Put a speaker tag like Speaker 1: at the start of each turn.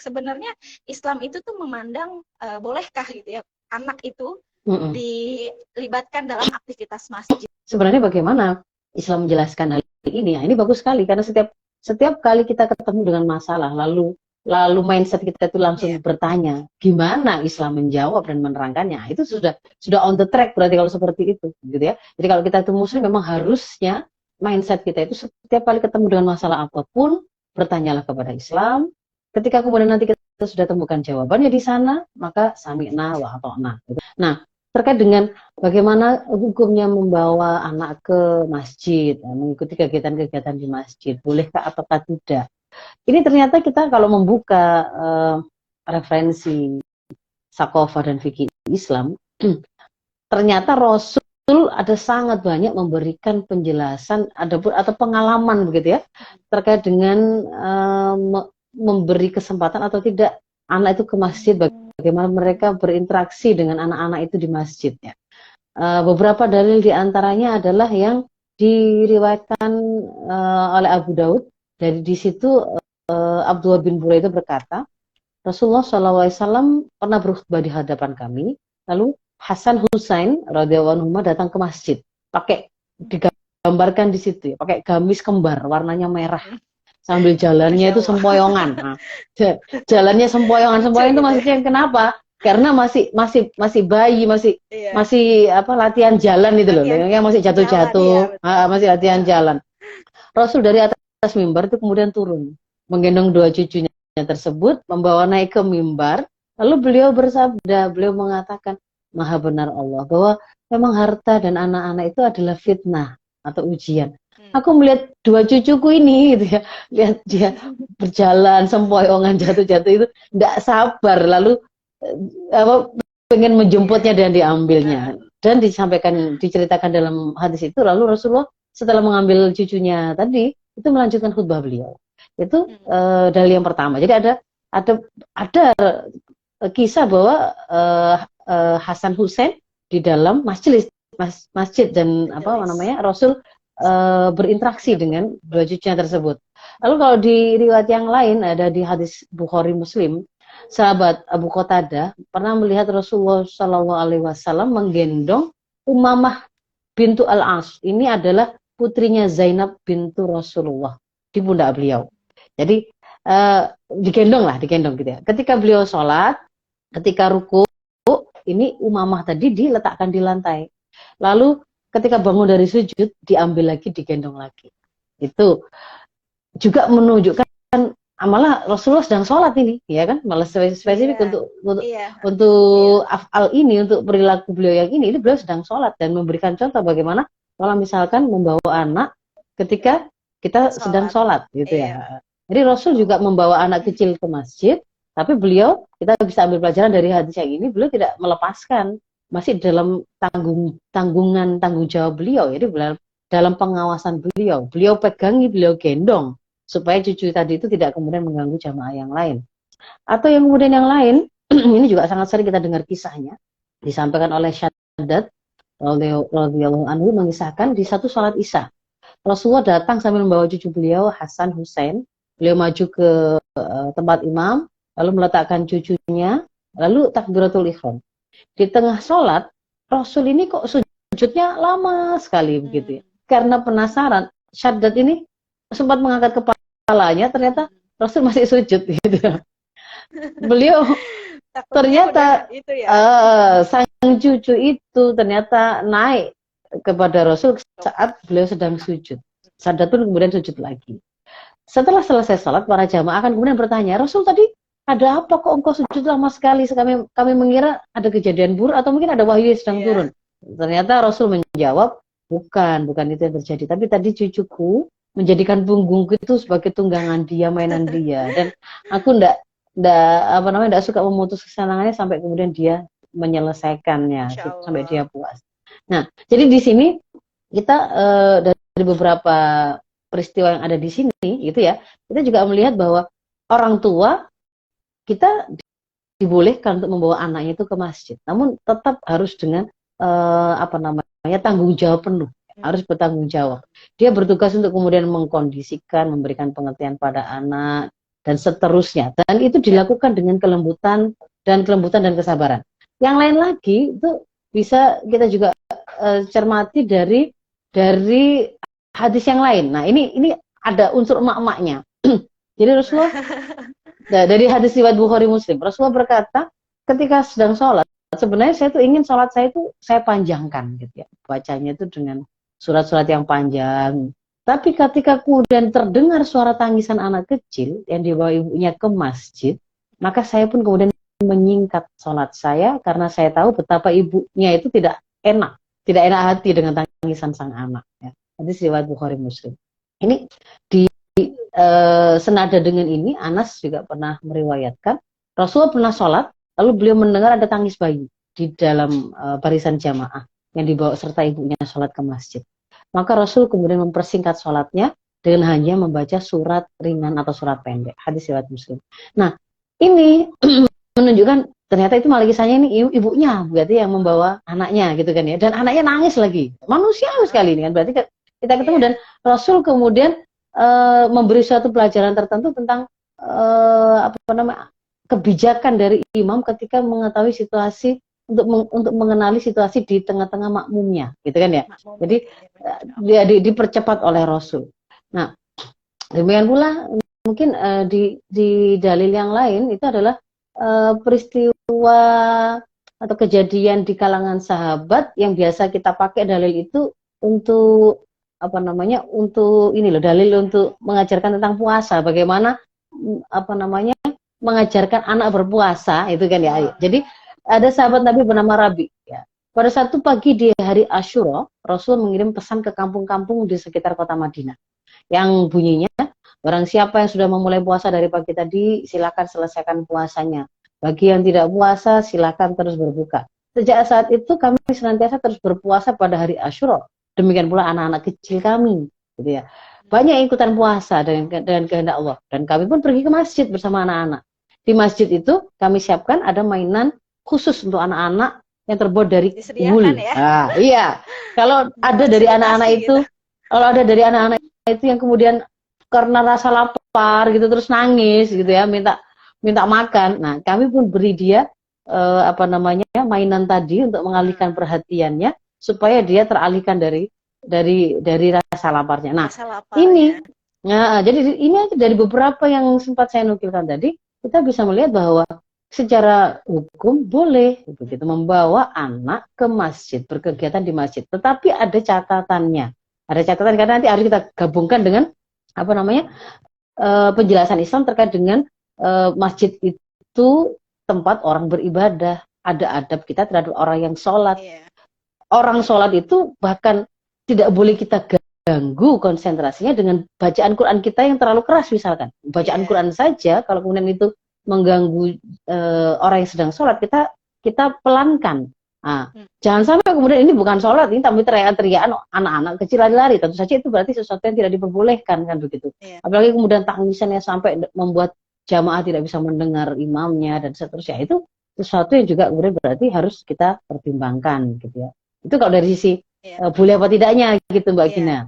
Speaker 1: sebenarnya Islam itu tuh memandang bolehkah gitu ya anak itu dilibatkan dalam aktivitas masjid.
Speaker 2: Sebenarnya bagaimana Islam menjelaskan hal ini? Ya, ini bagus sekali karena setiap kali kita ketemu dengan masalah, lalu mindset kita itu langsung bertanya, gimana Islam menjawab dan menerangkannya? Itu sudah on the track berarti kalau seperti itu, gitu ya. Jadi kalau kita itu muslim memang harusnya mindset kita itu setiap kali ketemu dengan masalah apapun, bertanyalah kepada Islam. Ketika kemudian nanti kita sudah temukan jawabannya di sana, maka sami'na wa ata'na. Nah, terkait dengan bagaimana hukumnya membawa anak ke masjid, mengikuti kegiatan-kegiatan di masjid, bolehkah ataukah tidak? Ini ternyata kita kalau membuka referensi Sakofa dan fikih Islam, ternyata Rasul ada sangat banyak memberikan penjelasan atau pengalaman begitu ya, terkait dengan memberi kesempatan atau tidak anak itu ke masjid, bagaimana mereka berinteraksi dengan anak-anak itu di masjid ya. Beberapa dalil diantaranya adalah yang diriwayatkan oleh Abu Daud. Dari di situ Abdullah bin Buraidah berkata, Rasulullah SAW pernah berkhutbah di hadapan kami, lalu Hasan Husain radhiyallahu anhuma datang ke masjid, pakai digambarkan di situ ya, pakai gamis kembar warnanya merah. Sambil jalannya itu sempoyongan. Nah, jalannya sempoyongan itu maksudnya kenapa? Karena masih bayi, masih latihan jalan itu loh, yang masih jatuh-jatuh, masih latihan jalan. Rasul dari atas mimbar itu kemudian turun, menggendong dua cucunya tersebut, membawa naik ke mimbar, lalu beliau bersabda, beliau mengatakan, Maha benar Allah bahwa memang harta dan anak-anak itu adalah fitnah atau ujian. Aku melihat dua cucuku ini gitu ya, lihat dia berjalan sempoyongan jatuh-jatuh itu tidak sabar, lalu pengen menjemputnya dan diambilnya. Dan diceritakan dalam hadis itu, lalu Rasulullah setelah mengambil cucunya tadi itu melanjutkan khutbah beliau. Itu dalil yang pertama. Jadi ada kisah bahwa Hasan Husain di dalam masjid dan Rasul berinteraksi dengan dua cucunya tersebut. Lalu kalau di riwayat yang lain ada di hadis Bukhari Muslim, sahabat Abu Qatadah pernah melihat Rasulullah SAW menggendong Umamah bintu Al-As. Ini adalah putrinya Zainab bintu Rasulullah di pundak beliau. Jadi digendong gitu ya. Ketika beliau sholat, ketika ruku, ini Umamah tadi diletakkan di lantai. Lalu ketika bangun dari sujud, diambil lagi, digendong lagi. Itu juga menunjukkan malah Rasulullah sedang sholat ini, ya kan? Malah spesifik untuk af'al ini, untuk perilaku beliau yang ini beliau sedang sholat dan memberikan contoh bagaimana kalau misalkan membawa anak ketika kita sedang sholat, gitu ya. Jadi Rasul juga membawa anak kecil ke masjid, tapi beliau, kita bisa ambil pelajaran dari hadis yang ini, beliau tidak melepaskan, masih dalam tanggung jawab beliau, jadi dalam pengawasan beliau pegangi, beliau gendong, supaya cucu tadi itu tidak kemudian mengganggu jamaah yang lain. Atau yang kemudian yang lain, ini juga sangat sering kita dengar kisahnya, disampaikan oleh Syaddad radhiyallahu anhu mengisahkan di satu sholat Isya, Rasulullah datang sambil membawa cucu beliau Hasan Husain, beliau maju ke tempat imam, lalu meletakkan cucunya, lalu takbiratul ihram. Di tengah sholat, Rasul ini kok sujudnya lama sekali begitu ya. Karena penasaran, Syaddad ini sempat mengangkat kepalanya, ternyata Rasul masih sujud gitu. Beliau ternyata sang cucu itu ternyata naik kepada Rasul saat beliau sedang sujud. Syaddad pun kemudian sujud lagi. Setelah selesai sholat, para jamaah akan kemudian bertanya, Rasul tadi ada apa kok engkau sujud lama sekali? Kami mengira ada kejadian buruk atau mungkin ada wahyu yang sedang turun. Ternyata Rasul menjawab, bukan itu yang terjadi. Tapi tadi cucuku menjadikan punggungku itu sebagai tunggangan dia, mainan dia. Dan aku ndak suka memutus kesenangannya sampai kemudian dia menyelesaikannya, sampai dia puas. Nah, jadi di sini kita dari beberapa peristiwa yang ada di sini, gitu ya, kita juga melihat bahwa orang tua kita dibolehkan untuk membawa anaknya itu ke masjid, namun tetap harus dengan tanggung jawab penuh, harus bertanggung jawab. Dia bertugas untuk kemudian mengkondisikan, memberikan pengertian pada anak, dan seterusnya. Dan itu dilakukan dengan kelembutan dan kesabaran. Yang lain lagi itu bisa kita juga cermati dari hadis yang lain. Nah, ini ada unsur emak-emaknya. Jadi Rasulullah dari hadis riwayat Bukhari Muslim, Rasulullah berkata ketika sedang sholat, sebenarnya saya tuh ingin sholat saya itu saya panjangkan gitu ya, bacanya itu dengan surat-surat yang panjang. Tapi ketika kemudian terdengar suara tangisan anak kecil yang dibawa ibunya ke masjid, maka saya pun kemudian menyingkat sholat saya karena saya tahu betapa ibunya itu tidak enak hati dengan tangisan sang anak. Ya. Hadis riwayat Bukhari Muslim. Ini senada dengan ini, Anas juga pernah meriwayatkan Rasulullah pernah sholat, lalu beliau mendengar ada tangis bayi di dalam barisan jamaah yang dibawa serta ibunya sholat ke masjid. Maka Rasul kemudian mempersingkat sholatnya dengan hanya membaca surat ringan atau surat pendek. Hadis riwayat Muslim. Nah, ini menunjukkan ternyata itu malah kisahnya ini ibunya berarti yang membawa anaknya gitu kan ya. Dan anaknya nangis lagi. Manusiawi sekali ini kan. Berarti kita ketemu dan Rasul kemudian memberi suatu pelajaran tertentu tentang kebijakan dari imam ketika mengetahui situasi untuk mengenali situasi di tengah-tengah makmumnya, gitu kan ya. Jadi dia dipercepat oleh Rasul. Nah, demikian pula mungkin di dalil yang lain itu adalah peristiwa atau kejadian di kalangan sahabat yang biasa kita pakai dalil itu untuk untuk ini loh, dalil untuk mengajarkan tentang puasa, bagaimana mengajarkan anak berpuasa itu kan ya. Jadi ada sahabat Nabi bernama Rabi ya. Pada satu pagi di hari Asyura, Rasul mengirim pesan ke kampung-kampung di sekitar kota Madinah yang bunyinya, barang siapa yang sudah memulai puasa dari pagi tadi, silakan selesaikan puasanya. Bagi yang tidak puasa, silakan terus berbuka. Sejak saat itu kami senantiasa terus berpuasa pada hari Asyura. Demikian pula anak-anak kecil kami, gitu ya. Banyak ikutan puasa dengan kehendak Allah. Dan kami pun pergi ke masjid bersama anak-anak. Di masjid itu kami siapkan ada mainan khusus untuk anak-anak yang terbuat dari wool.
Speaker 1: Ya?
Speaker 2: Nah, iya. Kalau ada dari anak-anak itu, kalau ada dari anak-anak itu yang kemudian karena rasa lapar gitu terus nangis gitu ya, minta makan. Nah, kami pun beri dia mainan tadi untuk mengalihkan perhatiannya supaya dia teralihkan dari rasa laparnya. Nah, jadi ini dari beberapa yang sempat saya nukilkan tadi, kita bisa melihat bahwa secara hukum boleh begitu membawa anak ke masjid, berkegiatan di masjid. Tetapi ada catatannya. Ada catatan karena nanti harus kita gabungkan dengan penjelasan Islam terkait dengan masjid itu tempat orang beribadah, ada adab kita terhadap orang yang sholat. Orang sholat itu bahkan tidak boleh kita ganggu konsentrasinya dengan bacaan Quran kita yang terlalu keras misalkan. Bacaan Quran saja kalau kemudian itu mengganggu orang yang sedang sholat, kita pelankan. Nah, jangan sampai kemudian ini bukan sholat, ini tapi teriak-teriakan anak-anak kecil lari-lari. Tentu saja itu berarti sesuatu yang tidak diperbolehkan kan begitu. Apalagi kemudian tangisannya sampai membuat jamaah tidak bisa mendengar imamnya dan seterusnya. Itu sesuatu yang juga kemudian berarti harus kita pertimbangkan gitu ya. Itu kalau dari sisi boleh apa tidaknya gitu Mbak Gina.